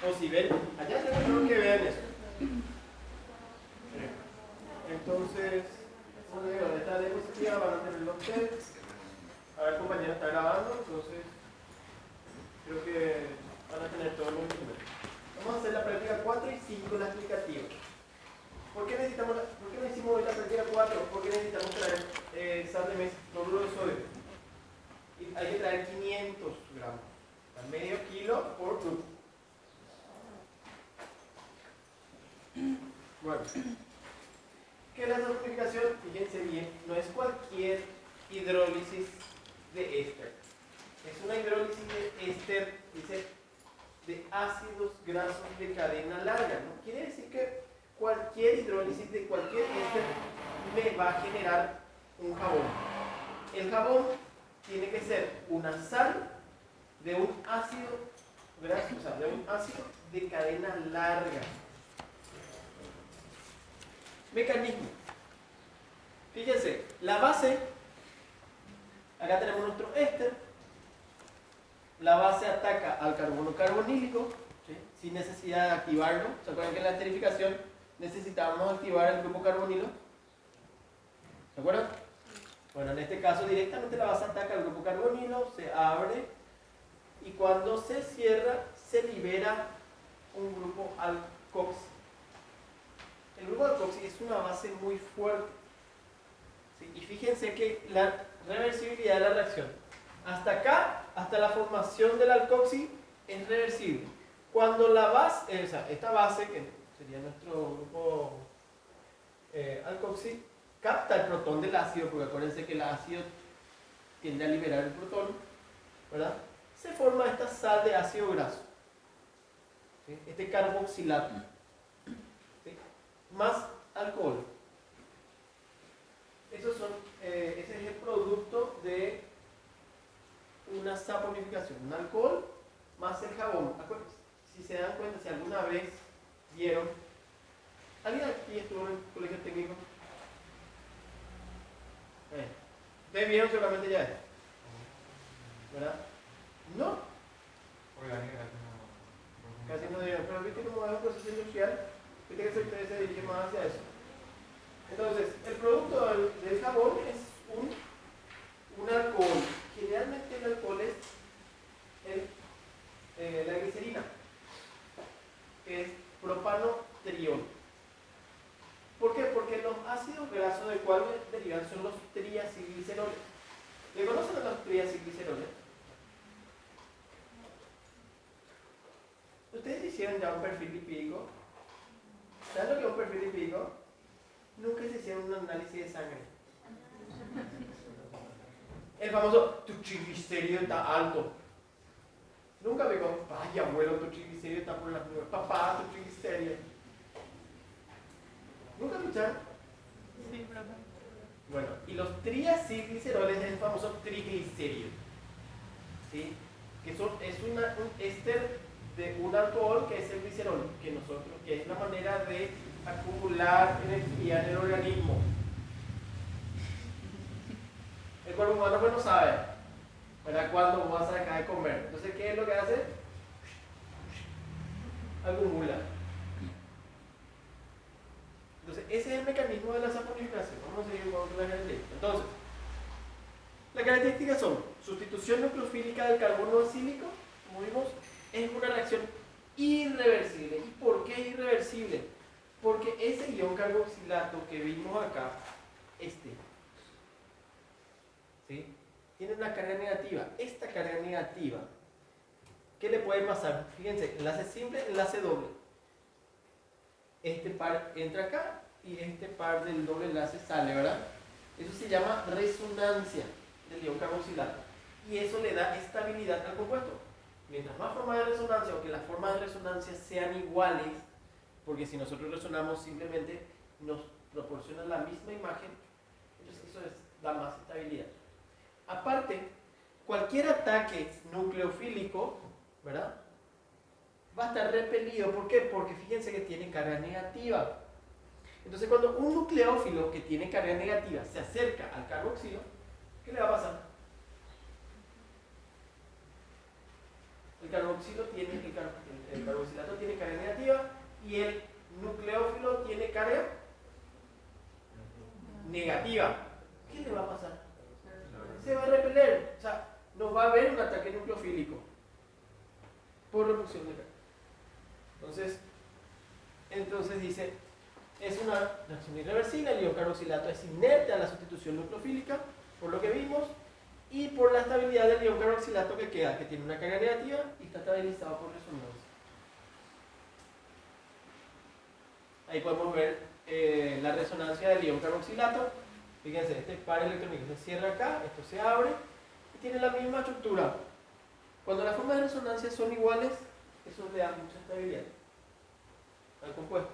O si ven, allá tengo que vean eso. Entonces, como digo, esta diapositiva van a tenerlo ustedes. A ver, compañero, está grabando, entonces creo que van a tener todo el mundo. Vamos a hacer la práctica 4 y 5, la explicativa. ¿Por qué no hicimos hoy la práctica 4? Porque necesitamos traer sal de mesa, cloruro de sodio. Y hay que traer 500 gramos, medio kilo por grupo. Bueno, ¿qué es la saponificación? Fíjense bien, no es cualquier hidrólisis de éster. Es una hidrólisis de éster, dice, de ácidos grasos de cadena larga. ¿No? Quiere decir que cualquier hidrólisis de cualquier éster me va a generar un jabón. El jabón tiene que ser una sal de un ácido graso, o sea, de un ácido de cadena larga. Mecanismo. Fíjense, la base, acá tenemos nuestro éster. La base ataca al carbono carbonílico, ¿sí? Sin necesidad de activarlo. ¿Se acuerdan que en la esterificación necesitábamos activar el grupo carbonilo? ¿Se acuerdan? Bueno, en este caso directamente la base ataca al grupo carbonilo, se abre y cuando se cierra se libera un grupo alcoxi. El grupo alcoxi es una base muy fuerte, ¿sí? Y fíjense que la reversibilidad de la reacción hasta acá, hasta la formación del alcoxi, es reversible. Cuando la base, esta base, que sería nuestro grupo alcoxi, capta el protón del ácido, porque acuérdense que el ácido tiende a liberar el protón, ¿verdad? Se forma esta sal de ácido graso, ¿sí? Este carboxilato, ¿sí? Más alcohol. Ese es el producto de una saponificación, un alcohol más el jabón. Si se dan cuenta, si alguna vez vieron, ¿alguien aquí estuvo en el colegio técnico? Ustedes vieron seguramente ya esto, ¿verdad? ¿No? Casi no vieron, pero viste cómo es un proceso industrial, viste que ustedes se dirigen más hacia eso. Entonces, el producto del jabón es un alcohol. Generalmente el alcohol es la glicerina, que es propanotriol. ¿Por qué? Porque los ácidos grasos de cual derivan son los triacilgliceroles. ¿Le conocen a los triacilgliceroles? ¿Ustedes hicieron ya un perfil lipídico? ¿Saben lo que es un perfil lipídico? Nunca se hicieron un análisis de sangre. El famoso, tu triglicérido está alto. Nunca me dijo, vaya abuelo, tu triglicérido está por las nubes. Papá, tu triglicérido. ¿Nunca escucharon? Sí, profe. Bueno, y los triacilgliceroles es el famoso triglicérido, ¿sí? Que es un éster de un alcohol que es el glicerol, que es la manera de acumular energía en el organismo. El cuerpo humano pues no sabe, ¿verdad? Cuándo vas a dejar de comer. Entonces, ¿qué es lo que hace? Acumula. Entonces, ese es el mecanismo de la saponificación. Vamos a seguir con las características. Entonces, las características son sustitución nucleofílica del carbono acílico, como vimos, es una reacción irreversible. ¿Y por qué irreversible? Porque ese ion carboxilato que vimos acá, ¿sí? Tiene una carga negativa. Esta carga negativa, ¿qué le puede pasar? Fíjense, enlace simple, enlace doble. Este par entra acá y este par del doble enlace sale, ¿verdad? Eso se llama resonancia del ion carboxilato. Y eso le da estabilidad al compuesto. Mientras más formas de resonancia o que las formas de resonancia sean iguales, porque si nosotros resonamos simplemente nos proporciona la misma imagen, entonces eso da más estabilidad. Aparte, cualquier ataque nucleofílico, ¿verdad?, va a estar repelido. ¿Por qué? Porque fíjense que tiene carga negativa. Entonces, cuando un nucleófilo que tiene carga negativa se acerca al carboxilo, ¿qué le va a pasar? El carboxilo tiene, el carboxilato tiene carga negativa y el nucleófilo tiene carga negativa. ¿Qué le va a pasar? Se va a repeler, o sea, no va a haber un ataque nucleofílico por repulsión de carga. Entonces dice, es una reacción irreversible, el ion carboxilato es inerte a la sustitución nucleofílica, por lo que vimos, y por la estabilidad del ion carboxilato que queda, que tiene una carga negativa y está estabilizado por resonancia. Ahí podemos ver la resonancia del ion carboxilato. Fíjense, este par electrónico se cierra acá, esto se abre y tiene la misma estructura. Cuando las formas de resonancia son iguales, eso le da mucha estabilidad al compuesto.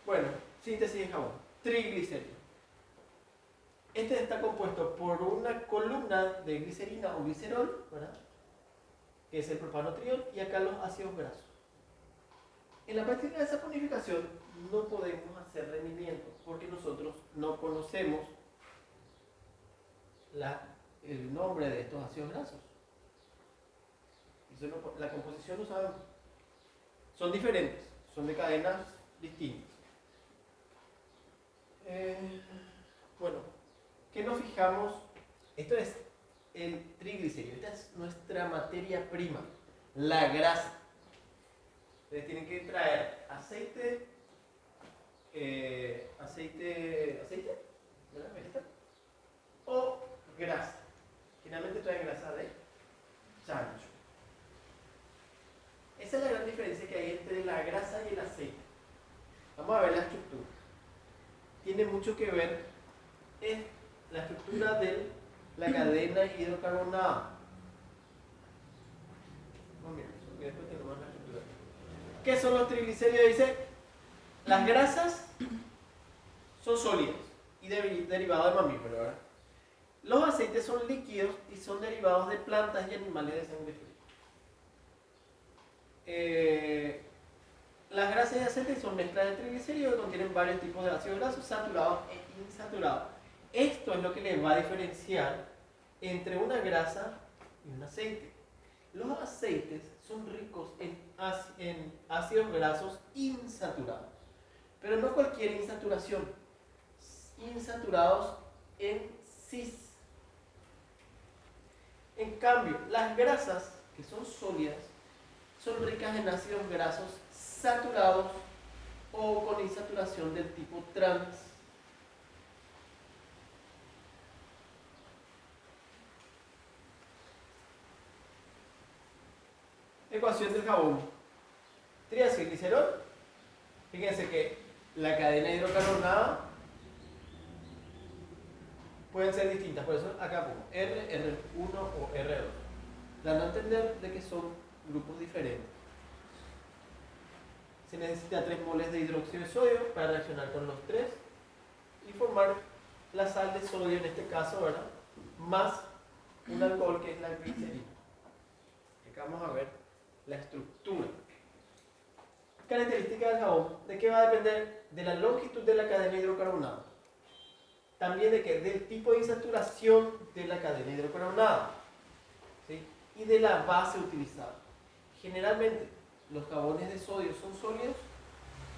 Bueno, síntesis de jabón. Triglicérido. Este está compuesto por una columna de glicerina o glicerol, ¿verdad? Que es el propanotriol, y acá los ácidos grasos. En la práctica de saponificación no podemos hacer rendimiento porque nosotros no conocemos el nombre de estos ácidos grasos. La composición no sabemos. Son diferentes, son de cadenas distintas. Bueno, ¿qué nos fijamos? Esto es el triglicérido, esta es nuestra materia prima, la grasa. Ustedes tienen que traer aceite, ¿verdad? ¿Vegetal? O grasa. Generalmente traen grasa de chancho. Esa es la gran diferencia que hay entre la grasa y el aceite. Vamos a ver la estructura. Tiene mucho que ver en la estructura de la cadena hidrocarbonada. Después tenemos la estructura. ¿Qué son los triglicéridos? Dice, las grasas son sólidas y derivados de mamíferos, ¿verdad? Los aceites son líquidos y son derivados de plantas y animales de sangre fría. Las grasas y aceites son mezclas de triglicéridos que contienen varios tipos de ácidos grasos saturados e insaturados. Esto es lo que les va a diferenciar entre una grasa y un aceite. Los aceites son ricos en ácidos grasos insaturados, pero no cualquier insaturación, insaturados en cis. En cambio, las grasas, que son sólidas, son ricas en ácidos grasos saturados o con insaturación del tipo trans. Ecuación del jabón. Triacilglicerol. Fíjense que la cadena hidrocarbonada pueden ser distintas, por eso acá pongo R, R1 o R2, dando a entender de que son grupos diferentes. Se necesita 3 moles de hidróxido de sodio para reaccionar con los 3 y formar la sal de sodio en este caso, ¿verdad? Más un alcohol que es la glicerina. Acá vamos a ver la estructura. Característica del jabón. ¿De qué va a depender? De la longitud de la cadena hidrocarbonada. También de qué? Del tipo de insaturación de la cadena hidrocarbonada, ¿sí? Y de la base utilizada. Generalmente los jabones de sodio son sólidos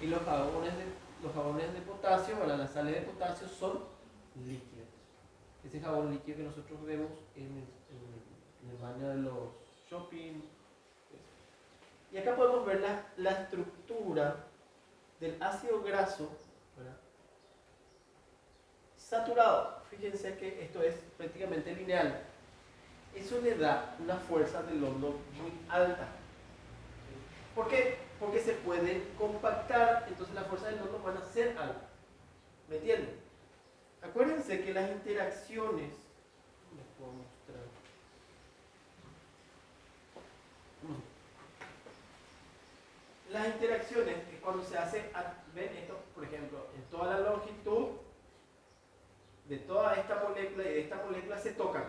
y los jabones de potasio, o las sales de potasio, son líquidos. Ese jabón líquido que nosotros vemos en el baño de los shopping. Y acá podemos ver la estructura del ácido graso, ¿verdad? Saturado. Fíjense que esto es prácticamente lineal. Eso le da una fuerza del hondo muy alta. ¿Por qué? Porque se puede compactar, entonces las fuerzas del hondo van a ser altas. ¿Me entienden? Acuérdense que las interacciones, les puedo mostrar. Las interacciones es cuando se hace, ven esto, por ejemplo, en toda la longitud de toda esta molécula y de esta molécula se tocan,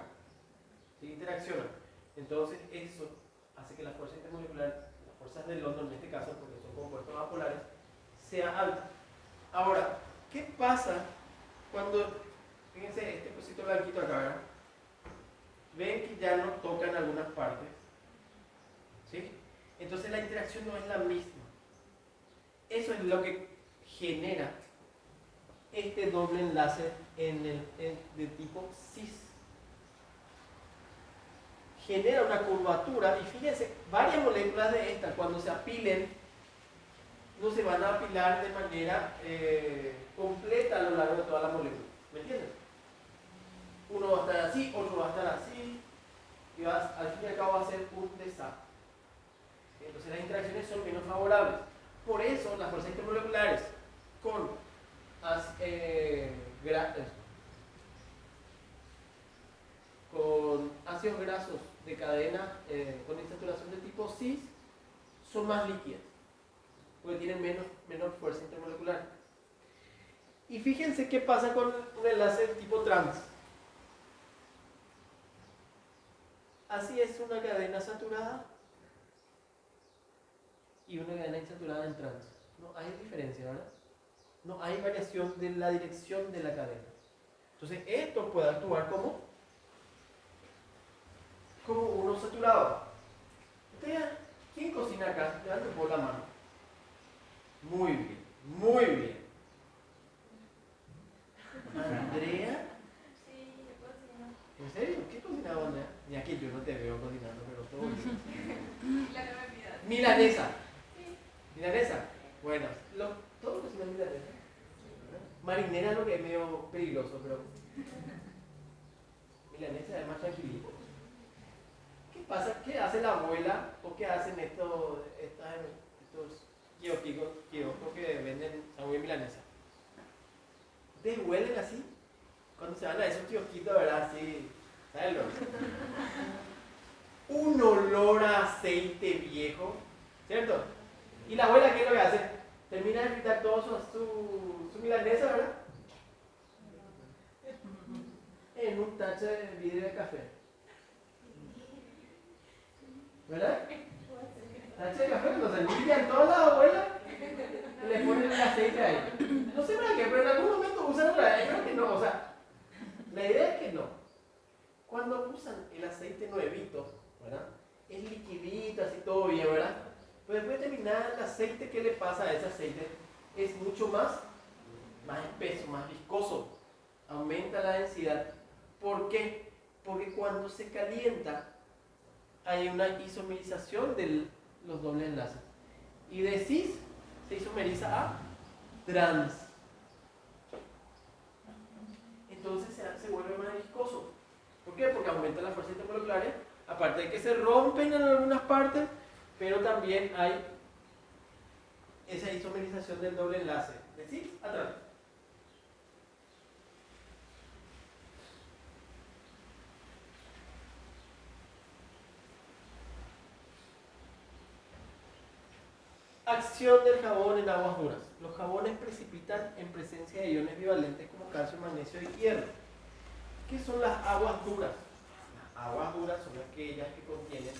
¿sí? Interaccionan. Entonces eso hace que la fuerza intermolecular, las fuerzas del hondo en este caso, porque son compuestos apolares, sea alta. Ahora, ¿qué pasa cuando, fíjense este cosito blanquito acá, ¿verdad? Ven que que ya no tocan algunas partes. ¿Sí? Entonces la interacción no es la misma. Eso es lo que genera este doble enlace de tipo cis. Genera una curvatura y fíjense, varias moléculas de estas cuando se apilen no se van a apilar de manera completa a lo largo de toda la molécula. ¿Me entienden? Uno va a estar así, otro va a estar así y al fin y al cabo va a ser un desastre. Entonces las interacciones son menos favorables. Por eso las fuerzas intermoleculares con ácidos grasos de cadena con insaturación de tipo cis son más líquidas, porque tienen menor fuerza intermolecular. Y fíjense qué pasa con un enlace de tipo trans. Así es una cadena saturada y una cadena insaturada en trans. No hay diferencia, ¿verdad? No hay variación de la dirección de la cadena. Entonces esto puede actuar como uno saturado. ¿Quién cocina acá? Levanten por la mano. Muy bien, muy bien. ¿Andrea? Sí, yo cocino. ¿En serio? ¿Qué cocinaba Andrea? Ni aquí yo no te veo cocinando, pero todo bien. La no me pidas. Milanesa. Sí. Milanesa. Bueno, todos cocinan milanesa. Marinera es lo que es medio peligroso, pero milanesa es más tranquilito. ¿Qué pasa? ¿Qué hace la abuela o qué hacen estos kioscos que venden sándwich milanesa? ¿Ustedes huelen así? Cuando se van a esos kiosquitos, ¿verdad? Así, ¿sabes lo? Un olor a aceite viejo, ¿cierto? ¿Y la abuela qué es lo que hace? Termina de fritar todo su milanesa, ¿verdad? En un tacho de vidrio de café. ¿Verdad? Tacho de café, cuando se limpian todas las abuelas y le ponen el aceite ahí. No sé para qué, pero en algún momento usan creo que no, o sea, la idea es que no. Cuando usan el aceite nuevito, ¿verdad? Es liquidito, así todo bien, ¿verdad? Pero después de terminar el aceite, ¿qué le pasa a ese aceite? Es mucho más espeso, más viscoso. Aumenta la densidad. ¿Por qué? Porque cuando se calienta hay una isomerización de los dobles enlaces. Y de cis se isomeriza a trans. Entonces se vuelve más viscoso. ¿Por qué? Porque aumenta las fuerzas intermoleculares, aparte de que se rompen en algunas partes, pero también hay esa isomerización del doble enlace de cis a trans. Acción del jabón en aguas duras. Los jabones precipitan en presencia de iones bivalentes como calcio, magnesio y hierro. ¿Qué son las aguas duras? Las aguas duras son aquellas que contienen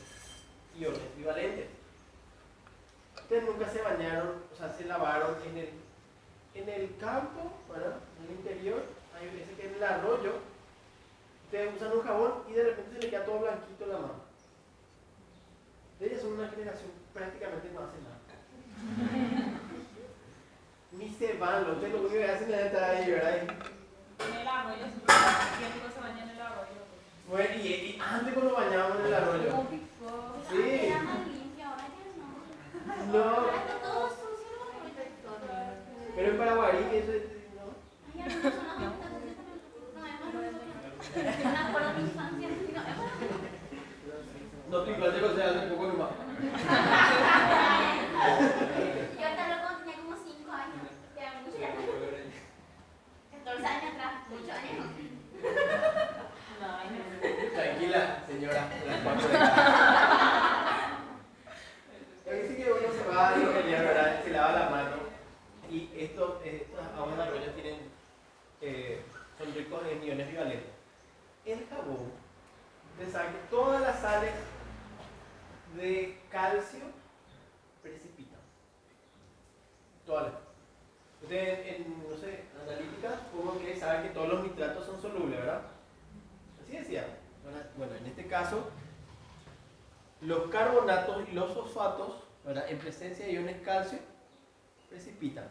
iones bivalentes. Ustedes nunca se bañaron, o sea, se lavaron en el campo, ¿verdad? En el interior, hay veces que en el arroyo, ustedes usan un jabón y de repente se le queda todo blanquito en la mano. Ellas son una generación prácticamente no hace nada. Ni se van, ustedes lo único que hacen es estar ahí, ¿verdad? En el arroyo, siempre se baña en el arroyo. Bueno, y antes cuando bañábamos en el arroyo. Sí. Era más limpio, ahora ya no. No. Ahora está todo sucio. Pero en Paraguay eso es. ¿No? Ay, algunas personas no están sucias también. No, es más. Yo me acuerdo de mi infancia. No te infancia con sea hace poco nomás. Yo hasta luego cuando tenía como 5 años. Ya mucho ya. 14 años atrás, muchos años. Tranquila, señora. Dice que uno se va a la ¿verdad? Se lava la mano. Y estas aguas de arroyo son ricos en iones bivalentes. El jabón, ustedes saben que todas las sales de calcio precipitan. Todas las. Ustedes no sé, analítica, supongo que saben que todos los nitratos son solubles, ¿verdad? Así decía. Bueno, en este este caso, los carbonatos y los fosfatos, ¿verdad?, en presencia de iones calcio, precipitan.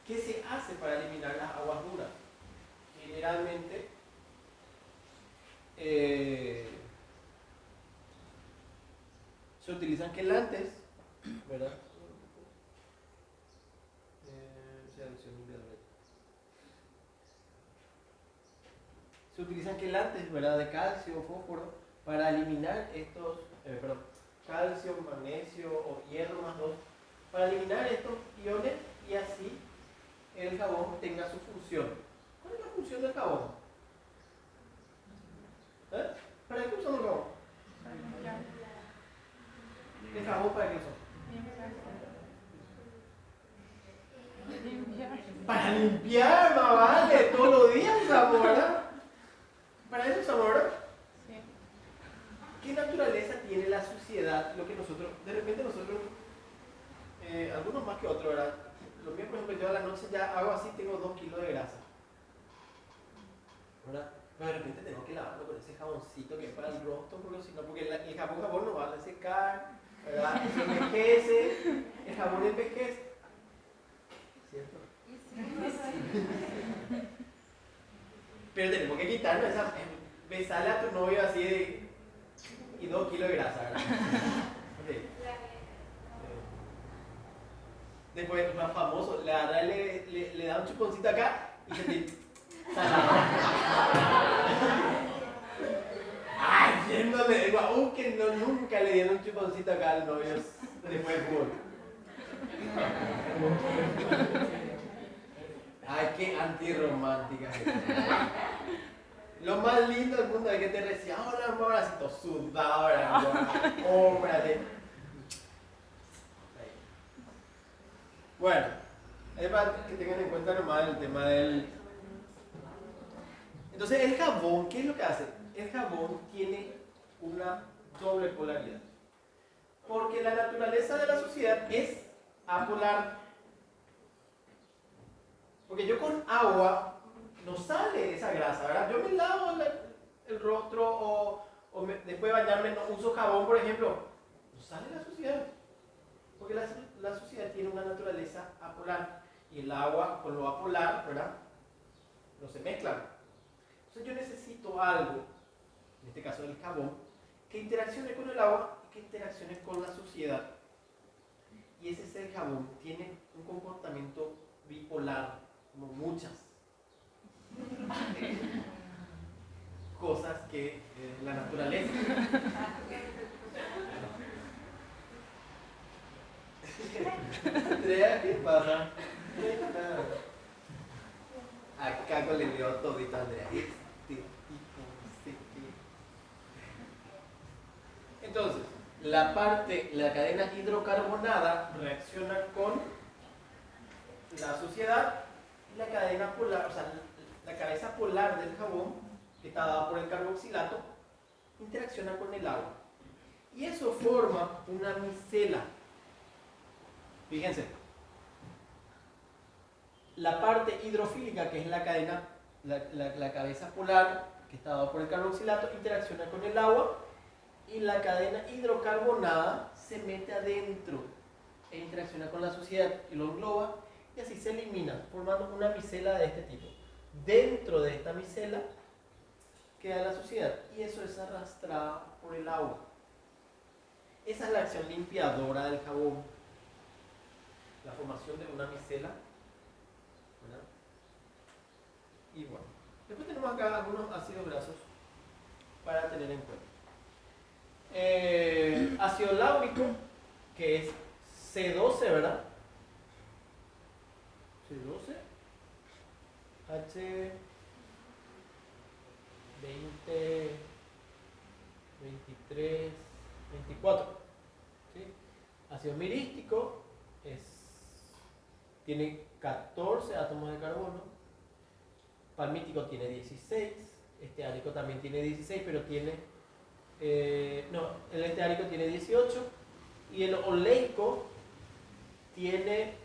¿Qué se hace para eliminar las aguas duras? Generalmente se utilizan quelantes, ¿verdad? Se utilizan quelantes, ¿verdad?, de calcio o fósforo para eliminar estos, calcio, magnesio o hierro más 2, para eliminar estos iones y así el jabón tenga su función. ¿Cuál es la función del jabón? ¿Para qué usamos el jabón? ¿El jabón para qué usamos? Para limpiar, más vale, todos los días usamos, ¿verdad? Para eso usamos, ¿verdad? Sí. ¿Qué naturaleza tiene la suciedad? Lo que nosotros, de repente algunos más que otros, ¿verdad? Lo mío, por ejemplo, yo a la noche ya hago así, tengo 2 kilos de grasa, ¿verdad? Pero de repente tengo que lavarlo con ese jaboncito que es para el rostro, porque si no, porque el jabón no va a secar, ¿verdad? Se envejece, el jabón envejece, ¿cierto? Pero tenemos que quitarnos esa, besarle a tu novio así de, y 2 kilos de grasa, ¿verdad? Okay. Después, más famoso, le da un chuponcito acá y se te salado. Ay, ¿quién no le digo? Que no, nunca le dieron un chuponcito acá al novio después del fútbol. Ay, qué antirromántica. Lo más lindo del mundo es que te decía, hola amor, así todo sudado, cómprate. Bueno, es para que tengan en cuenta nomás el tema del... Entonces el jabón, ¿qué es lo que hace? El jabón tiene una doble polaridad. Porque la naturaleza de la suciedad es apolar. Porque yo con agua no sale esa grasa, ¿verdad? Yo me lavo el rostro después de bañarme no uso jabón, por ejemplo. No sale la suciedad. Porque la suciedad tiene una naturaleza apolar. Y el agua con lo apolar, ¿verdad?, no se mezclan. Entonces yo necesito algo, en este caso el jabón, que interaccione con el agua y que interaccione con la suciedad. Y ese es el jabón. Tiene un comportamiento bipolar, como muchas cosas que la naturaleza. Andrea, ¿qué pasa? Acá con le dio todito a Andrea. Este tipo, no sé qué. Entonces, la cadena hidrocarbonada reacciona con la suciedad y la cadena polar, o sea, la cabeza polar del jabón, que está dada por el carboxilato, interacciona con el agua. Y eso forma una micela. Fíjense, la parte hidrofílica, que es la cadena, la cabeza polar, que está dada por el carboxilato, interacciona con el agua, y la cadena hidrocarbonada se mete adentro e interacciona con la suciedad y lo engloba, y así se elimina, formando una micela de este tipo. Dentro de esta micela queda la suciedad, y eso es arrastrado por el agua. Esa es la acción limpiadora del jabón, la formación de una micela, ¿verdad? Y bueno, después tenemos acá algunos ácidos grasos para tener en cuenta. Ácido láurico, que es C12, ¿verdad? C12, H20, 23, 24. ¿Sí? Ácido mirístico tiene 14 átomos de carbono. Palmítico tiene 16. Esteárico también tiene 16, pero tiene... el esteárico tiene 18. Y el oleico tiene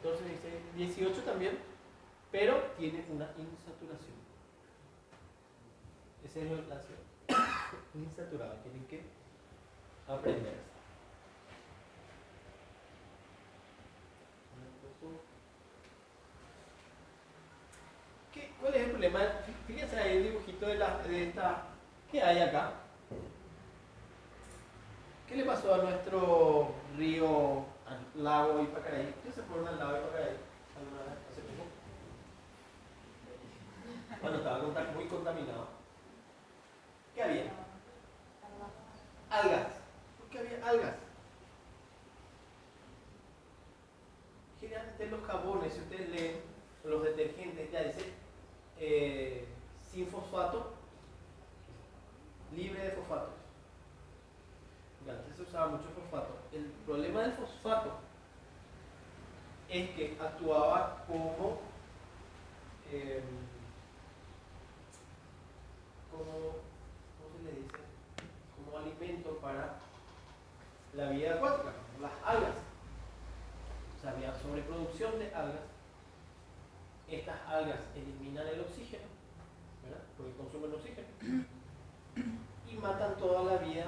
14, 16, 18 también, pero tiene una insaturación. Ese es el ácido insaturado. Tienen que aprender. ¿Cuál es el problema? Fíjense ahí el dibujito de esta. ¿Qué hay acá? ¿Qué le pasó a nuestro río, al lago Ipacaraí? ¿Ustedes se fueron al lago Ipacaraí alguna vez hace poco? Bueno, estaba muy contaminado. ¿Qué había? Algas. ¿Por qué había algas? Generalmente los jabones, si ustedes leen, los detergentes, ya dice sin fosfato, libre de fosfato. Antes se usaba mucho fosfato. El problema del fosfato es que actuaba como ¿cómo se le dice? Como alimento para la vida acuática, las algas. O sea, había sobreproducción de algas. Estas algas eliminan el oxígeno, ¿verdad? Porque consumen oxígeno. Y matan toda la vida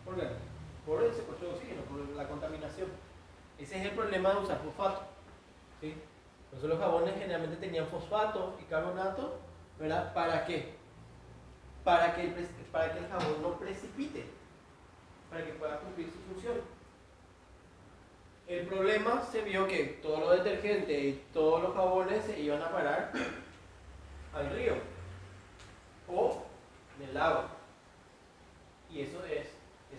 orgánica, por el secuestro de oxígeno, por la contaminación. Ese es el problema de usar fosfato, ¿sí? Por eso los jabones generalmente tenían fosfato y carbonato, ¿verdad? ¿Para qué? Para que el jabón no precipite, para que pueda cumplir su función. El problema se vio que todos los detergentes y todos los jabones se iban a parar al río o del lago. Y eso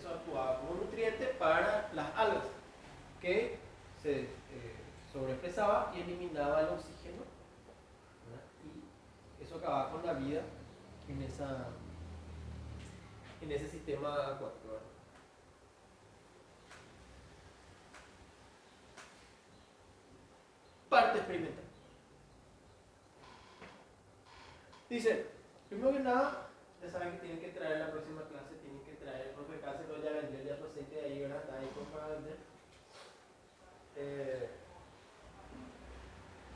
actuaba como nutriente para las algas, que se sobreexpresaba y eliminaba el oxígeno, ¿verdad? Y eso acababa con la vida en ese sistema acuático, ¿verdad? Parte experimental. Dice, primero que nada, ya saben que tienen que traer la próxima clase, tienen que traer el profe Cáceres, ya vendió ya su aceite de ahí, ¿verdad? Está ahí para vender.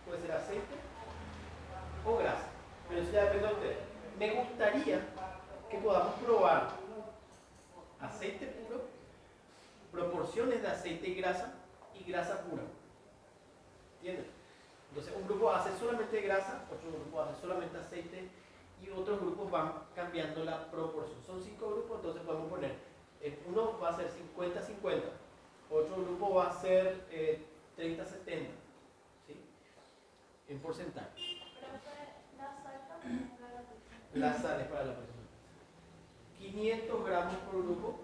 Puede ser aceite o grasa, pero eso ya depende de ustedes. Me gustaría que podamos probar aceite puro, proporciones de aceite y grasa pura. ¿Entienden? Entonces un grupo hace solamente grasa, otro grupo hace solamente aceite y otros grupos van cambiando la proporción. Son 5 grupos, entonces podemos poner, uno va a ser 50-50, otro grupo va a ser 30-70, ¿sí? En porcentaje. La sal es para la persona. 500 gramos por grupo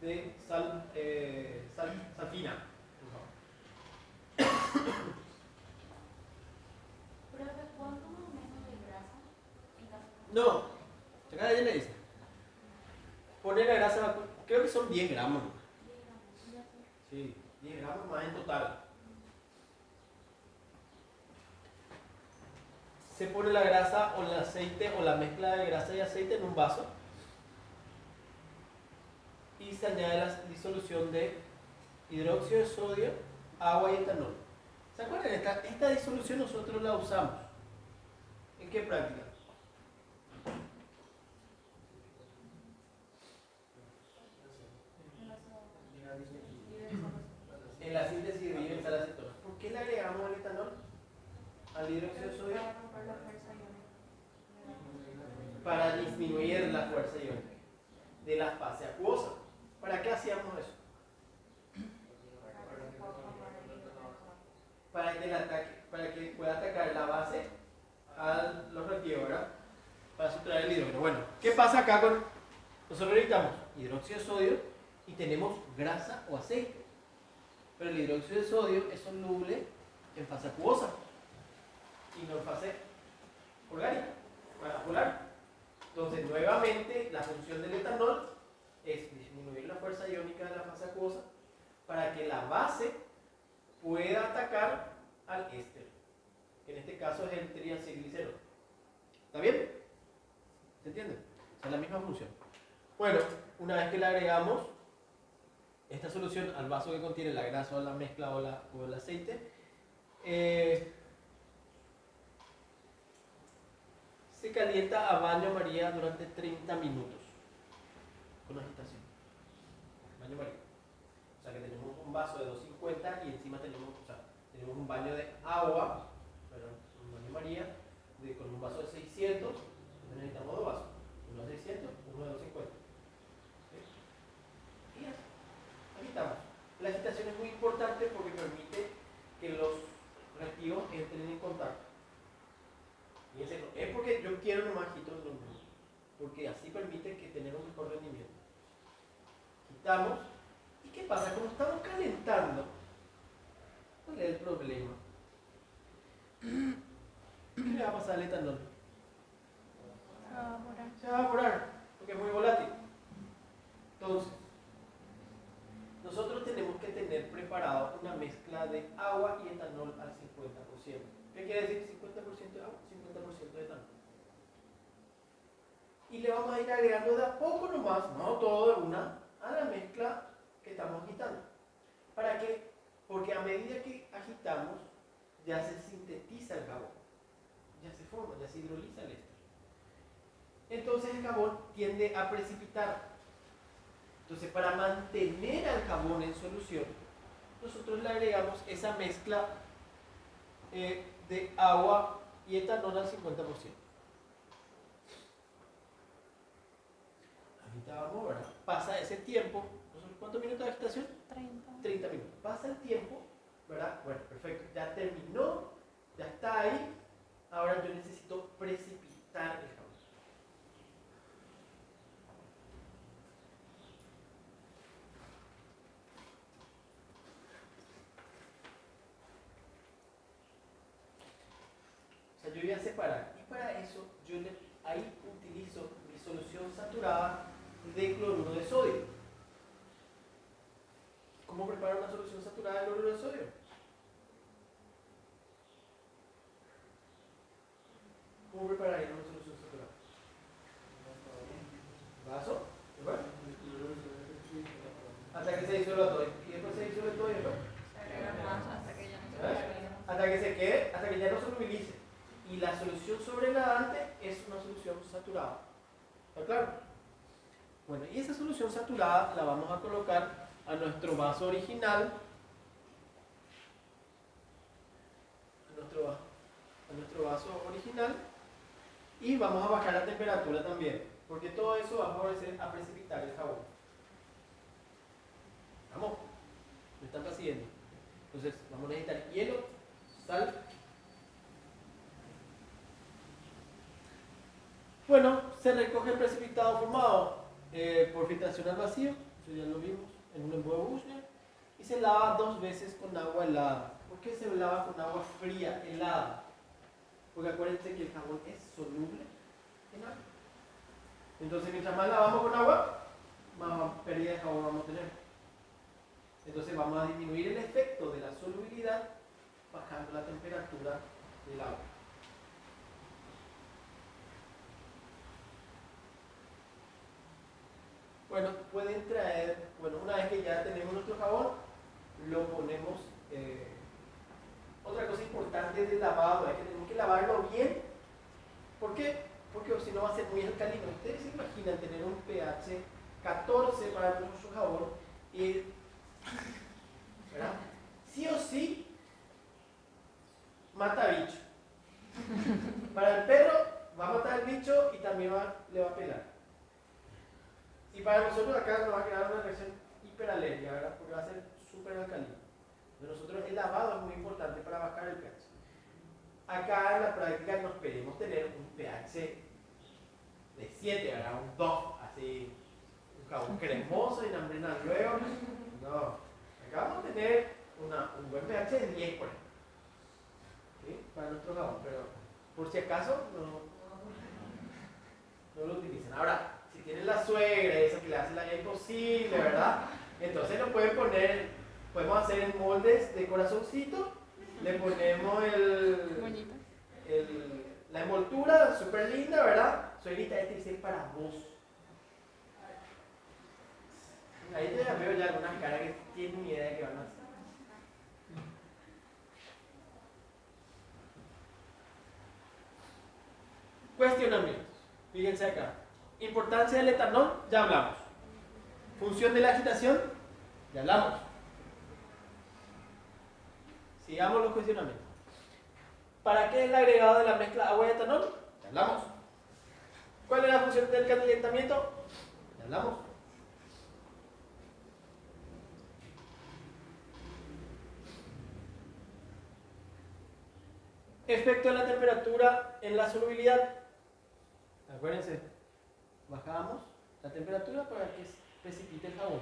de sal fina. Profe, ¿cuánto más o menos de grasa en caso de... No, acá ella le dice. Poner la grasa, creo que son 10 gramos. Sí, 10 gramos más en total. Se pone la grasa o el aceite o la mezcla de grasa y aceite en un vaso y se añade la disolución de hidróxido de sodio, agua y etanol. ¿Se acuerdan? Esta disolución nosotros la usamos. ¿En qué práctica? En la síntesis de bioinsalacetonas. ¿Por qué le agregamos el etanol al hidróxido de sodio? Para disminuir la fuerza iónica de la fase acuosa. ¿Para qué hacíamos eso? Para que pueda atacar la base a los reactivos, ¿verdad? Para sustraer el hidrógeno. Bueno, ¿qué pasa acá con... Nosotros necesitamos hidróxido de sodio y tenemos grasa o aceite. Pero el hidróxido de sodio es soluble en fase acuosa y no en fase orgánica, polar. Entonces, nuevamente, la función del etanol es disminuir la fuerza iónica de la fase acuosa para que la base pueda atacar al éster, que en este caso es el triacilglicerol. ¿Está bien? ¿Se entiende? Esa es la misma función. Bueno, una vez que le agregamos esta solución al vaso que contiene la grasa o la mezcla o el aceite, calienta a baño María durante 30 minutos con agitación. Baño María. O sea que tenemos un vaso de 250 y encima tenemos un baño de agua, ¿verdad? Un baño María con un vaso de 600. Entonces necesitamos dos vasos, uno de 600, uno de 250. ¿Sí? Y así. Agitamos. La agitación es muy importante porque permite que los reactivos entren en contacto. Fíjense, no es porque yo quiero nomás agito, no, porque así permite que tener un mejor rendimiento. Agitamos. ¿Y qué pasa? Como estamos calentando, ¿cuál es el problema? ¿Qué le va a pasar al etanol? Se va a evaporar. Se va a evaporar, porque es muy volátil. Entonces, nosotros tenemos que tener preparado una mezcla de agua y etanol al 50%. ¿Qué quiere decir 50% de agua? 50% de etanol. Y le vamos a ir agregando de a poco nomás, no todo de una, a la mezcla que estamos agitando. ¿Para qué? Porque a medida que agitamos, ya se sintetiza el jabón, ya se forma, ya se hidroliza el éster. Entonces el jabón tiende a precipitar. Entonces, para mantener al jabón en solución, nosotros le agregamos esa mezcla de agua y etanol al 50%. Agitábamos, ¿verdad? Pasa ese tiempo. ¿Cuántos minutos de agitación? 30 minutos. Pasa el tiempo, ¿verdad? Bueno, perfecto. Ya terminó, ya está ahí. Ahora yo necesito precipitar el jabón. O sea, yo voy a separar. Y para eso, ahí utilizo mi solución saturada de cloruro de sodio. ¿Cómo preparo una solución saturada de cloruro de sodio? ¿Cómo prepararía una solución saturada? ¿Vaso? ¿Igual? Hasta que se disuelva todo. ¿Y después se disuelve todo y después? Hasta que se quede, hasta que ya no se solubilice. Y la solución sobrenadante es una solución saturada. ¿Está claro? Bueno, y esa solución saturada la vamos a colocar a nuestro vaso original. A nuestro vaso original. Y vamos a bajar la temperatura también. Porque todo eso va a favorecer a precipitar el jabón. ¿Vamos? ¿Me están haciendo? Entonces, vamos a necesitar hielo, sal. Bueno, se recoge el precipitado formado por filtración al vacío, eso ya lo vimos, en un embudo de Buchner, y se lava 2 veces con agua helada. ¿Por qué se lava con agua fría, helada? Porque acuérdense que el jabón es soluble en agua. Entonces, mientras más lavamos con agua, más pérdida de jabón vamos a tener. Entonces, vamos a disminuir el efecto de la solubilidad bajando la temperatura del agua. Bueno, pueden traer, una vez que ya tenemos nuestro jabón, lo ponemos. Otra cosa importante del lavado es que tenemos que lavarlo bien. ¿Por qué? Porque si no va a ser muy alcalino. Ustedes se imaginan tener un pH 14 para nuestro jabón y, ¿verdad? Sí o sí mata bicho. Para el perro va a matar el bicho y también le va a pelar. Y para nosotros acá nos va a quedar una reacción hiperalérgica, ¿verdad? Porque va a ser súper alcalino. Pero nosotros el lavado es muy importante para bajar el pH. Acá en la práctica nos pedimos tener un pH de 7, ¿verdad? Un 2, así, un jabón cremoso y nambrina luego. No, acá vamos a tener un buen pH de 10, por ejemplo. ¿Sí? Para nuestro jabón, pero por si acaso no lo utilicen. Ahora, si tienen la suegra y eso que le hace la vida imposible, ¿verdad? Entonces lo pueden poner, podemos hacer en moldes de corazoncito, le ponemos la envoltura, súper linda, ¿verdad? Suegrita, este es para vos. Ahí ya veo ya algunas caras que tienen idea de qué van a hacer. Cuestionamientos. Fíjense acá. Importancia del etanol, ya hablamos. Función de la agitación, ya hablamos. Sigamos los cuestionamientos. ¿Para qué es el agregado de la mezcla agua y etanol? Ya hablamos. ¿Cuál es la función del calentamiento? Ya hablamos. Efecto de la temperatura en la solubilidad. Acuérdense, bajamos la temperatura para que se precipite el jabón.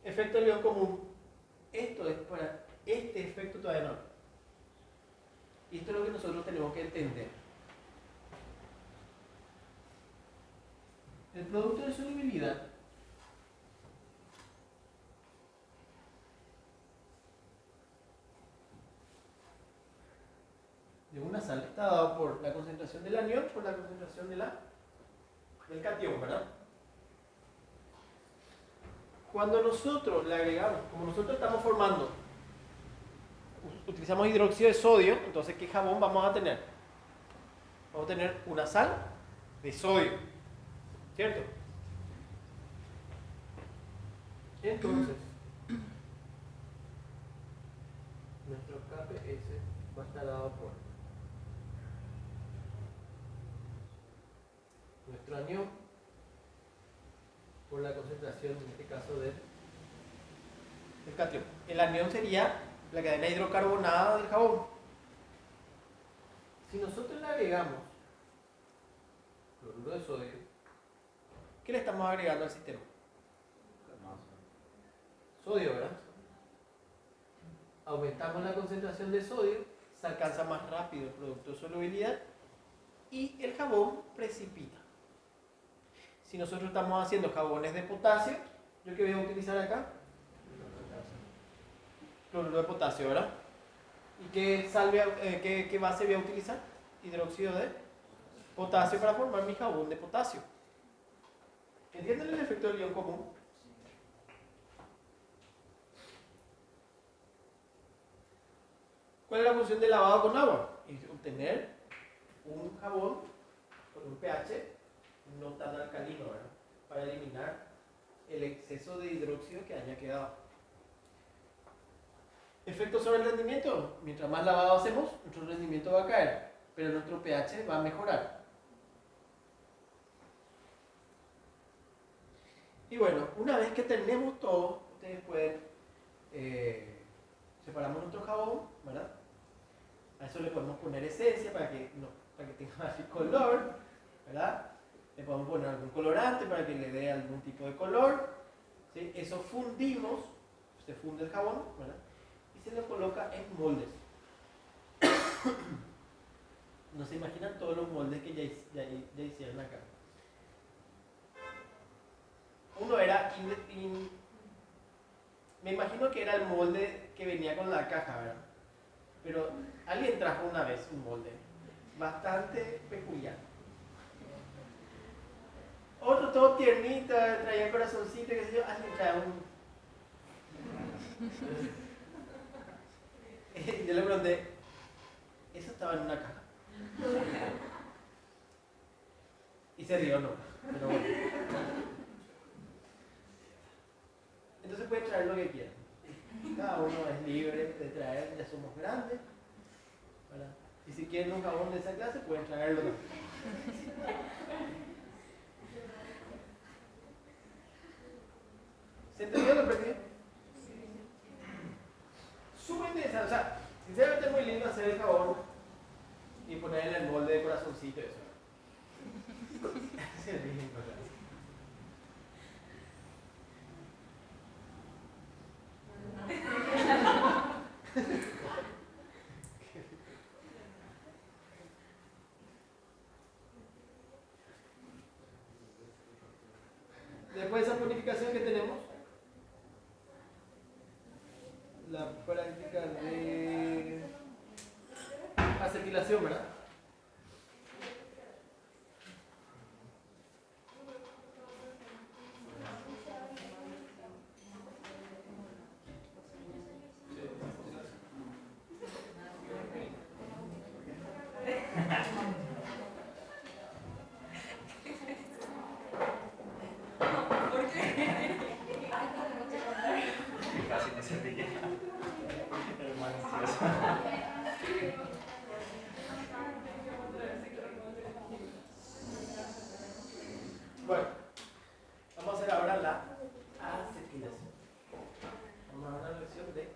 Efecto del ion común. Esto es para este efecto todavía no. Y esto es lo que nosotros tenemos que entender. El producto de solubilidad de una sal está dado por la concentración del anión por la concentración del catión, ¿verdad? Cuando nosotros le agregamos, como nosotros estamos formando, utilizamos hidróxido de sodio, entonces ¿qué jabón vamos a tener? Vamos a tener una sal de sodio, ¿cierto? Entonces, nuestro KPS va a estar dado por nuestro anión por la concentración, en este caso, del catión. El anión sería la cadena hidrocarbonada del jabón. Si nosotros le agregamos cloruro de sodio, ¿qué le estamos agregando al sistema? Sodio, ¿verdad? Aumentamos la concentración de sodio, se alcanza más rápido el producto de solubilidad y el jabón precipita. Si nosotros estamos haciendo jabones de potasio, ¿yo qué voy a utilizar acá? Cloruro de potasio, ¿verdad? ¿Y qué base voy a utilizar? Hidróxido de potasio para formar mi jabón de potasio. ¿Entienden el efecto del ion común? ¿Cuál es la función del lavado con agua? Es obtener un jabón con un pH no tan alcalino, ¿verdad? Para eliminar el exceso de hidróxido que haya quedado. Efecto sobre el rendimiento. Mientras más lavado hacemos, nuestro rendimiento va a caer, pero nuestro pH va a mejorar. Y bueno, una vez que tenemos todo, ustedes pueden separamos nuestro jabón, ¿verdad? A eso le podemos poner esencia para que tenga más color, ¿verdad? Le podemos poner algún colorante para que le dé algún tipo de color, ¿sí? Eso fundimos, se funde el jabón, ¿verdad? Y se le coloca en moldes. No se imaginan todos los moldes que ya hicieron acá. Uno era, me imagino que era el molde que venía con la caja, ¿verdad? Pero alguien trajo una vez un molde bastante peculiar. Otro todo tiernito, traía el corazoncito, qué sé yo, alguien trae un... Yo le pregunté, ¿eso estaba en una caja? Y se rió, no, pero bueno. Entonces pueden traer lo que quieran. Cada uno es libre de traer, ya somos grandes, ¿verdad? Y si quieren un jabón de esa clase, pueden traerlo también. ¿Se entendió lo que aprendí? Súper interesante, o sea, sinceramente es muy lindo hacer el jabón y ponerle el molde de corazoncito y eso. Es lindo, ¿verdad? Después de esa purificación que tenemos, la práctica de acetilación, ¿verdad? Bueno, vamos a hacer ahora la acetilación. Vamos a dar una lección de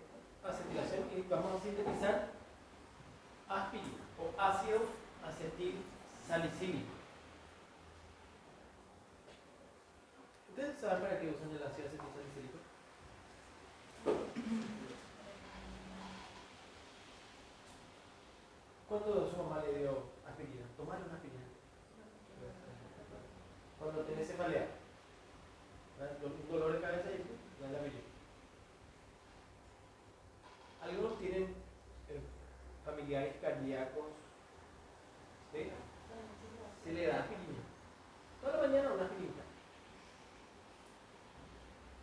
acetilación y vamos a sintetizar aspirina o ácido acetil salicílico. ¿Ustedes saben para qué usan el ácido acetil salicílico? ¿Cuándo su mamá le dio aspirina? Tomar una aspirina. Cuando tenés cefalea, un dolor de cabeza y ya la aspirina. Algunos tienen familiares cardíacos, ¿sí? Se le da aspirina. Toda la mañana una aspirina.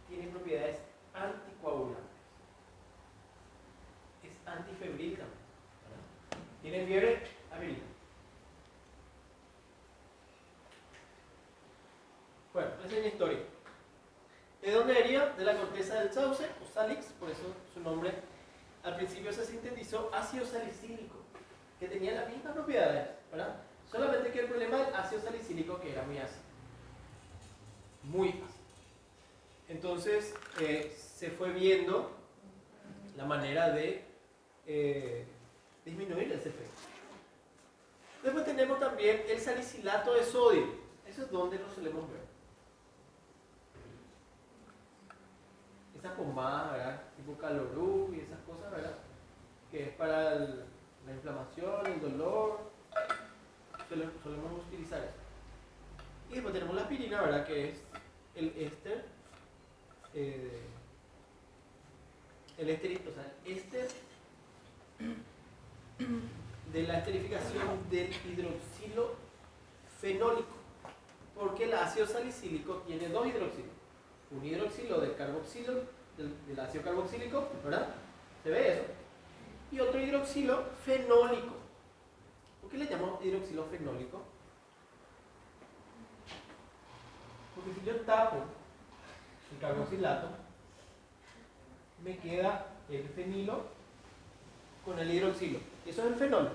Tiene propiedades anticoagulantes. Es antifebril también. ¿Tiene fiebre? Aspirina. Bueno, esa es la historia. ¿De dónde deriva? De la corteza del sauce o salix, por eso su nombre. Al principio se sintetizó ácido salicílico, que tenía las mismas propiedades, ¿verdad? Solamente que el problema del ácido salicílico que era muy ácido. Muy ácido. Entonces se fue viendo la manera de disminuir ese efecto. Después tenemos también el salicilato de sodio. Eso es donde lo solemos ver. Esas pomadas, ¿verdad? Tipo Calorú y esas cosas, ¿verdad? Que es para la inflamación, el dolor. Solemos utilizar eso. Y después tenemos la aspirina, ¿verdad? Que es el éster. El éster de la esterificación del hidroxilo fenólico. Porque el ácido salicílico tiene dos hidroxilos. Un hidroxilo del carboxilo, del ácido carboxílico, ¿verdad? ¿Se ve eso? Y otro hidroxilo fenólico. ¿Por qué le llamamos hidroxilo fenólico? Porque si yo tapo el carboxilato, me queda el fenilo con el hidroxilo. Eso es el fenol.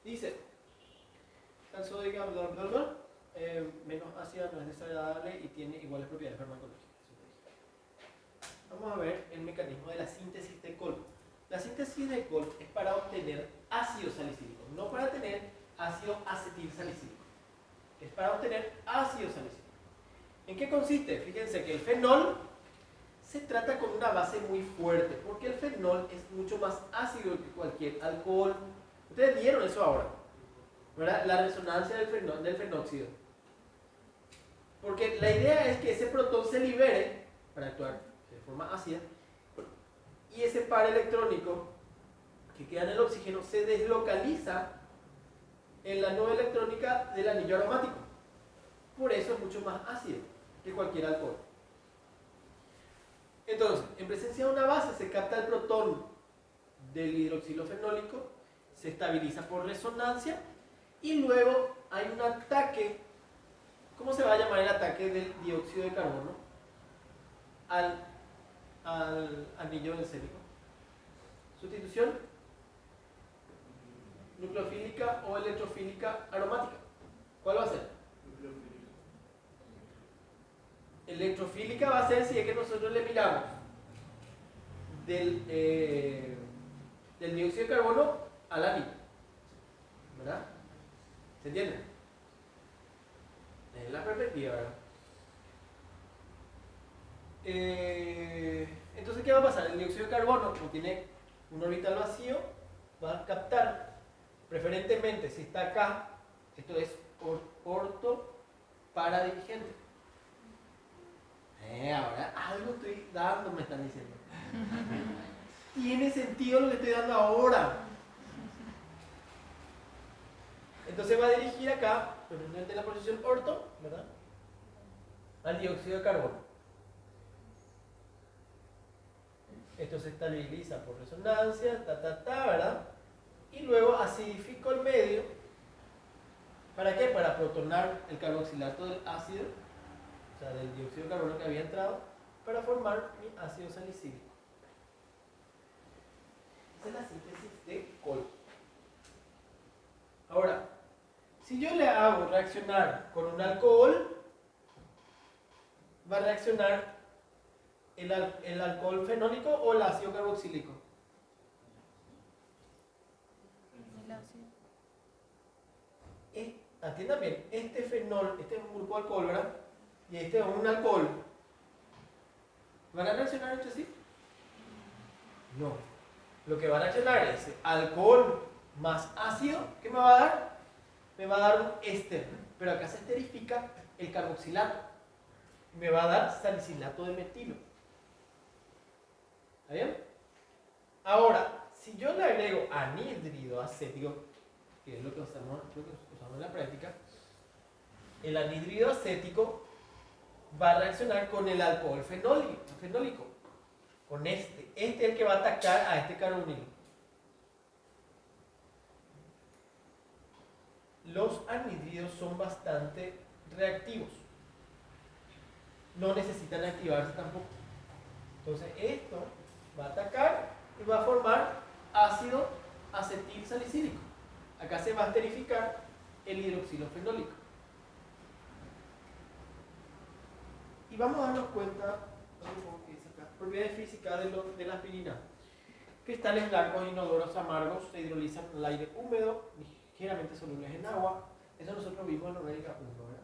Dice, tal sódica, bla, bla, bla. Menos ácida, no es desagradable y tiene iguales propiedades farmacológicas. Vamos a ver el mecanismo de la síntesis de Kolb. La síntesis de Kolb es para obtener ácido salicílico, no para tener ácido acetil salicílico. Es para obtener ácido salicílico. ¿En qué consiste? Fíjense que el fenol se trata con una base muy fuerte, porque el fenol es mucho más ácido que cualquier alcohol. Ustedes vieron eso ahora, ¿verdad? La resonancia del fenóxido. Porque la idea es que ese protón se libere para actuar de forma ácida y ese par electrónico que queda en el oxígeno se deslocaliza en la nube electrónica del anillo aromático. Por eso es mucho más ácido que cualquier alcohol. Entonces, en presencia de una base se capta el protón del hidroxilo fenólico, se estabiliza por resonancia y luego hay un ataque. ¿Cómo se va a llamar el ataque del dióxido de carbono al anillo bencénico? Sustitución nucleofílica o electrofílica aromática. ¿Cuál va a ser? Electrofílica va a ser si es que nosotros le miramos del dióxido de carbono al anillo. ¿Verdad? ¿Se entiende? Es la perspectiva, ¿verdad? Entonces, ¿qué va a pasar? El dióxido de carbono, como tiene un orbital vacío, va a captar, preferentemente, si está acá, esto es orto paradirigente. Ahora algo estoy dando, me están diciendo. Tiene sentido lo que estoy dando ahora. Entonces va a dirigir acá, preferentemente en la posición orto, ¿verdad? Al dióxido de carbono. Esto se estabiliza por resonancia, ¿verdad? Y luego acidifico el medio. ¿Para qué? Para protonar el carboxilato del ácido, o sea, del dióxido de carbono que había entrado, para formar mi ácido salicílico. Esa es la síntesis de Kolb. Ahora, si reaccionar con un alcohol, va a reaccionar el alcohol fenólico o el ácido carboxílico. El ácido. Atiendan bien, este fenol, este es un grupo de alcohol, ¿verdad? Y este es un alcohol. ¿Van a reaccionar entre sí? No. Lo que va a reaccionar es alcohol más ácido. ¿Qué me va a dar? Me va a dar un éster. Pero acá se esterifica el carboxilato. Me va a dar salicilato de metilo. ¿Está bien? Ahora, si yo le agrego anhídrido acético, que es lo que usamos en la práctica, el anhídrido acético va a reaccionar con el alcohol fenólico. Con este. Este es el que va a atacar a este carbonilo. Los anhídridos son bastante reactivos. No necesitan activarse tampoco. Entonces esto va a atacar y va a formar ácido acetil salicílico. Acá se va a esterificar el hidroxilo fenólico. Y vamos a darnos cuenta, propiedades físicas de la aspirina. Cristales blancos, inodoros, amargos, se hidrolizan en el aire húmedo, ligeramente solubles en agua. Eso nosotros vimos en orgánica 1, ¿verdad?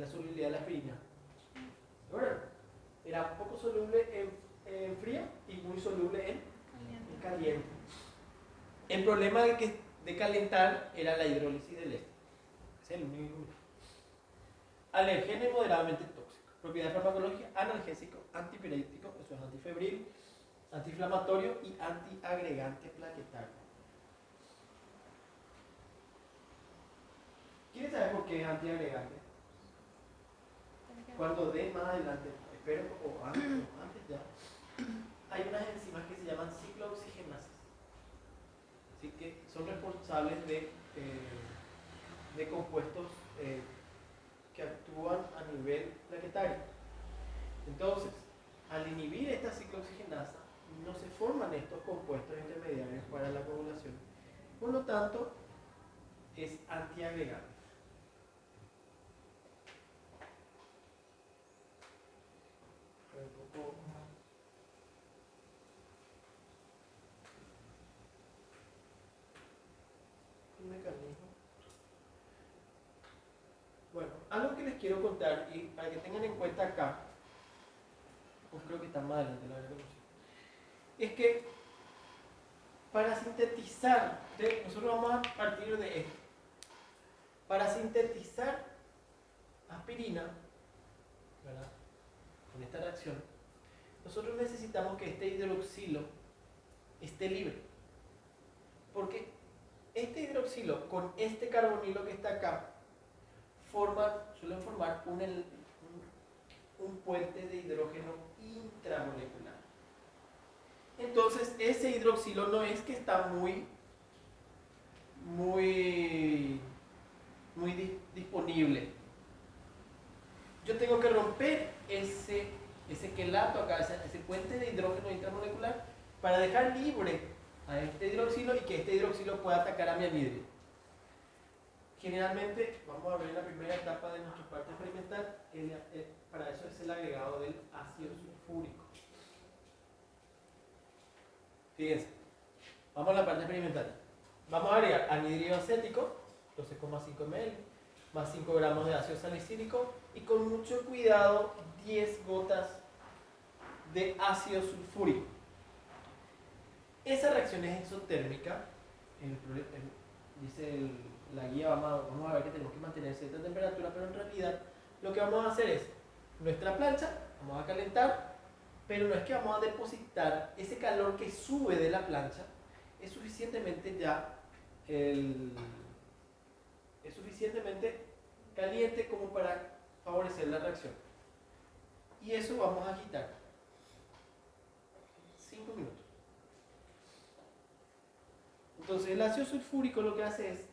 La solubilidad de la aspirina. ¿Verdad? Era poco soluble en frío y muy soluble en caliente. El problema de calentar era la hidrólisis del éster. Es el único. Alergeno y moderadamente tóxico. Propiedad farmacológica: analgésico, antipirético, eso es antifebril, antiinflamatorio y antiagregante plaquetario. ¿Quieren saber por qué es antiagregante? Cuando de más adelante, espero, o antes ya, hay unas enzimas que se llaman ciclooxigenasas. Así que son responsables de compuestos que actúan a nivel plaquetario. Entonces, al inhibir esta ciclooxigenasa, no se forman estos compuestos intermediarios para la coagulación. Por lo tanto, es antiagregante. Un mecanismo. Bueno, algo que les quiero contar y para que tengan en cuenta acá, pues creo que está mal adelante la verdad, es que para sintetizar, nosotros vamos a partir de esto. Para sintetizar aspirina, ¿verdad?, con esta reacción, nosotros necesitamos que este hidroxilo esté libre. Porque este hidroxilo con este carbonilo que está acá suelen formar un puente de hidrógeno intramolecular. Entonces ese hidroxilo no es que está muy disponible. Yo tengo que romper ese quelato acá, ese puente de hidrógeno intramolecular, para dejar libre a este hidroxilo y que este hidroxilo pueda atacar a mi anhídrido. Generalmente, vamos a ver la primera etapa de nuestra parte experimental, para eso es el agregado del ácido sulfúrico. Fíjense, vamos a la parte experimental. Vamos a agregar anhídrido acético, 12,5 ml, más 5 gramos de ácido salicílico y con mucho cuidado 10 gotas de ácido sulfúrico. Esa reacción es exotérmica. Dice la guía, vamos a ver que tenemos que mantener cierta temperatura, pero en realidad lo que vamos a hacer es, nuestra plancha, vamos a calentar, pero no es que vamos a depositar ese calor que sube de la plancha, es suficientemente caliente como para favorecer la reacción. Y eso vamos a agitar 5 minutos. Entonces el ácido sulfúrico lo que hace es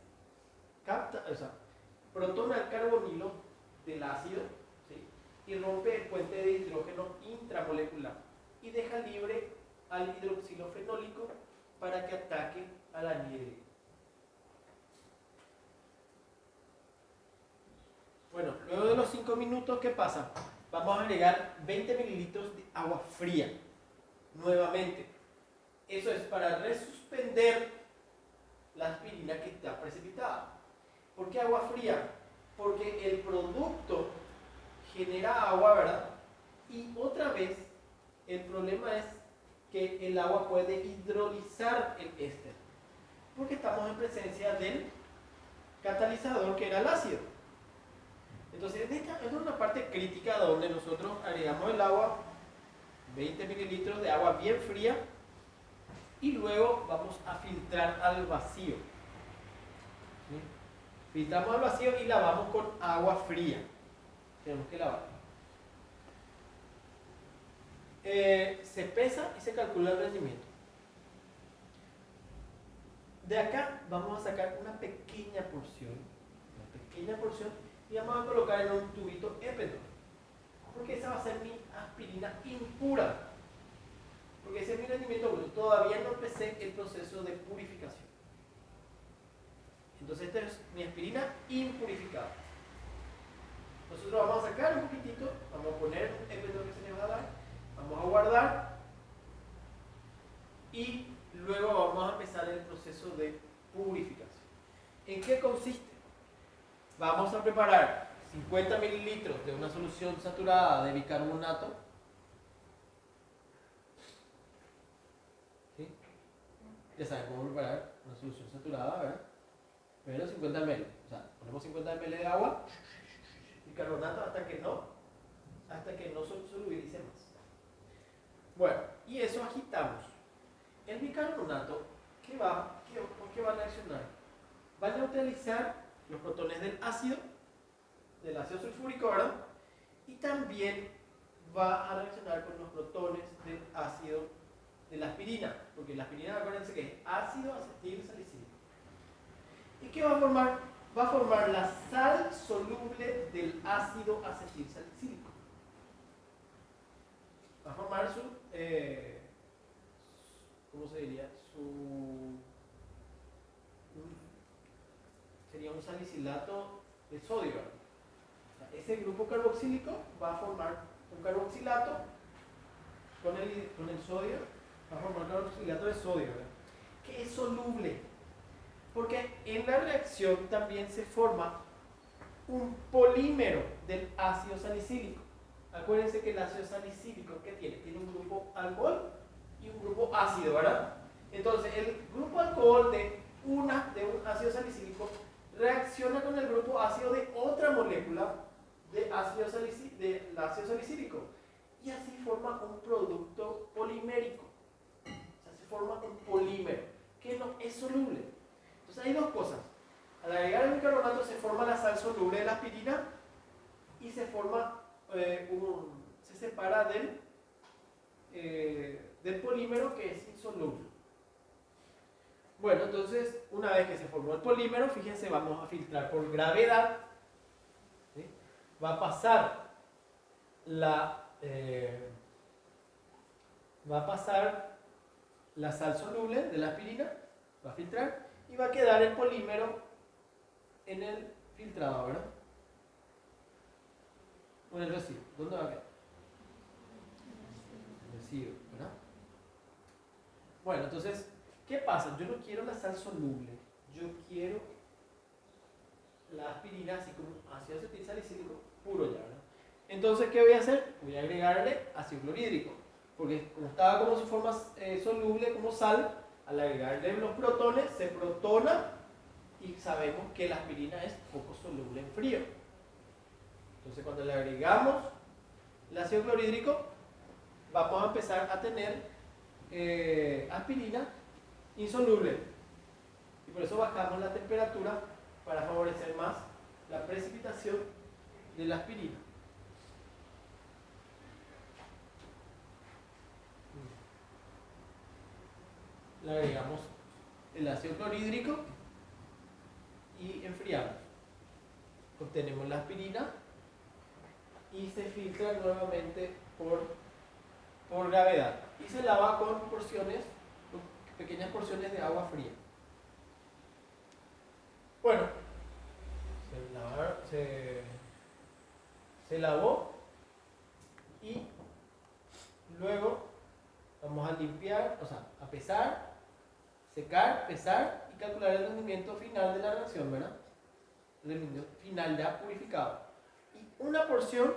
protona el carbonilo del ácido, ¿sí?, y rompe el puente de hidrógeno intramolecular y deja libre al hidroxilo fenólico para que ataque al anhídrido. Bueno, luego de los 5 minutos, ¿qué pasa? Vamos a agregar 20 mililitros de agua fría. Nuevamente. Eso es para resuspender la aspirina que está precipitada. ¿Por qué agua fría? Porque el producto genera agua, ¿verdad? Y otra vez, el problema es que el agua puede hidrolizar el éster. Porque estamos en presencia del catalizador que era el ácido. Entonces, esta es una parte crítica donde nosotros agregamos el agua, 20 mililitros de agua bien fría, y luego vamos a filtrar al vacío. ¿Sí? Filtramos al vacío y lavamos con agua fría. Tenemos que lavar. Se pesa y se calcula el rendimiento. De acá vamos a sacar una pequeña porción y vamos a colocar en un tubito Eppendorf, porque esa va a ser mi aspirina impura, porque ese es mi rendimiento bruto. Todavía no empecé el proceso de purificación. Entonces esta es mi aspirina impurificada. Nosotros vamos a sacar un poquitito, vamos a poner un Eppendorf que se le va a dar, vamos a guardar y luego vamos a empezar el proceso de purificación. ¿En qué consiste? Vamos a preparar 50 mililitros de una solución saturada de bicarbonato. ¿Sí? Ya saben cómo preparar una solución saturada, ¿verdad? Primero 50 ml, o sea, ponemos 50 ml de agua, bicarbonato hasta que no solubilice más. Bueno, y eso agitamos. El bicarbonato, ¿por qué va a reaccionar? Va a neutralizar los protones del ácido sulfúrico, ¿verdad? Y también va a reaccionar con los protones del ácido de la aspirina, porque la aspirina, acuérdense que es ácido acetil salicílico. ¿Y qué va a formar? Va a formar la sal soluble del ácido acetil salicílico. Va a formar su, ¿cómo se diría? Sería un salicilato de sodio. O sea, ese grupo carboxílico va a formar un carboxilato con el sodio, va a formar un carboxilato de sodio, ¿verdad? Que es soluble. Porque en la reacción también se forma un polímero del ácido salicílico. Acuérdense que el ácido salicílico, ¿qué tiene? Tiene un grupo alcohol y un grupo ácido, ¿verdad? Entonces, el grupo alcohol de un ácido salicílico reacciona con el grupo ácido de otra molécula del ácido salicílico. Y así forma un producto polimérico. O sea, se forma un polímero que no es soluble. Entonces hay dos cosas. Al agregar el bicarbonato se forma la sal soluble de la aspirina y se forma se separa del polímero que es insoluble. Bueno, entonces una vez que se formó el polímero, fíjense, vamos a filtrar por gravedad. ¿Sí? Va a pasar la sal soluble de la aspirina, va a filtrar y va a quedar el polímero en el filtrado, ¿verdad? O en el residuo. ¿Dónde va a quedar? El residuo, ¿verdad? Bueno, entonces, ¿qué pasa? Yo no quiero la sal soluble, yo quiero la aspirina así como ácido acetil salicílico puro ya, ¿verdad? Entonces, ¿qué voy a hacer? Voy a agregarle ácido clorhídrico, porque como estaba como su forma soluble como sal, al agregarle los protones se protona y sabemos que la aspirina es poco soluble en frío. Entonces, cuando le agregamos el ácido clorhídrico, vamos a empezar a tener aspirina insoluble. Y por eso bajamos la temperatura para favorecer más la precipitación de la aspirina. Le agregamos el ácido clorhídrico y enfriamos. Obtenemos la aspirina y se filtra nuevamente por gravedad y se lava con pequeñas porciones de agua fría. Bueno, Se lavó y luego vamos a limpiar, o sea, a pesar, secar, pesar y calcular el rendimiento final de la reacción, ¿verdad? El rendimiento final ya purificado. Y una porción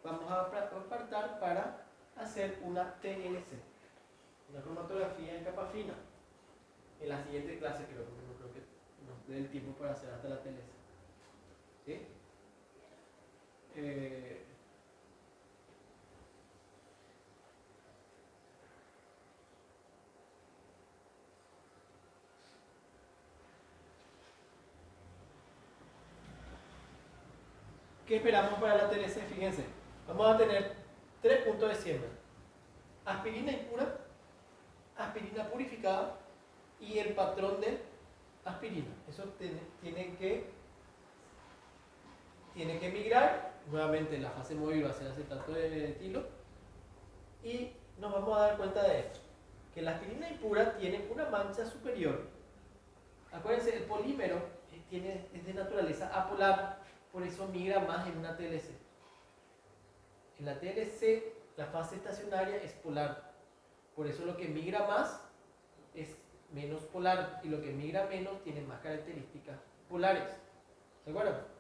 vamos a apartar para hacer una TLC, una cromatografía en capa fina. En la siguiente clase creo que nos dé el tiempo para hacer hasta la TLC. ¿Sí? ¿Qué esperamos para la TLC? Fíjense, vamos a tener 3 puntos de siembra: aspirina impura, aspirina purificada y el patrón de aspirina. Eso tiene que migrar. Nuevamente la fase móvil va a ser acetato de etilo y nos vamos a dar cuenta de esto, que la aspirina impura tiene una mancha superior. Acuérdense, el polímero es de naturaleza apolar, por eso migra más en una TLC. En la TLC la fase estacionaria es polar, por eso lo que migra más es menos polar y lo que migra menos tiene más características polares. ¿De acuerdo?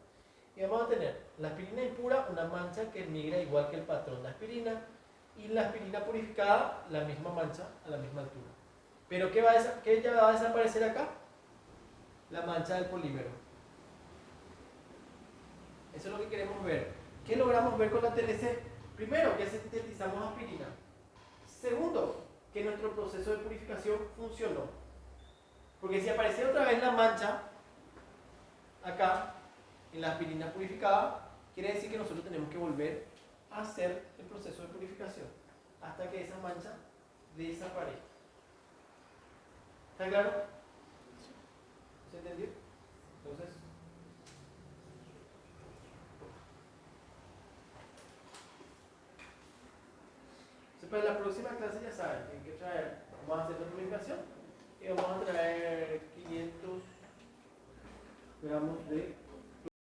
Y vamos a tener la aspirina impura, una mancha que migra igual que el patrón de aspirina, y la aspirina purificada, la misma mancha a la misma altura. Pero ¿qué ya va a desaparecer acá? La mancha del polímero. Eso es lo que queremos ver. ¿Qué logramos ver con la TLC? Primero, que sintetizamos aspirina. Segundo, que nuestro proceso de purificación funcionó. Porque si aparece otra vez la mancha acá en la aspirina purificada, quiere decir que nosotros tenemos que volver a hacer el proceso de purificación hasta que esa mancha desaparezca. ¿Está claro? ¿Se entendió? Entonces, para la próxima clase ya saben, hay que traer, vamos a hacer la purificación y vamos a traer 500 gramos de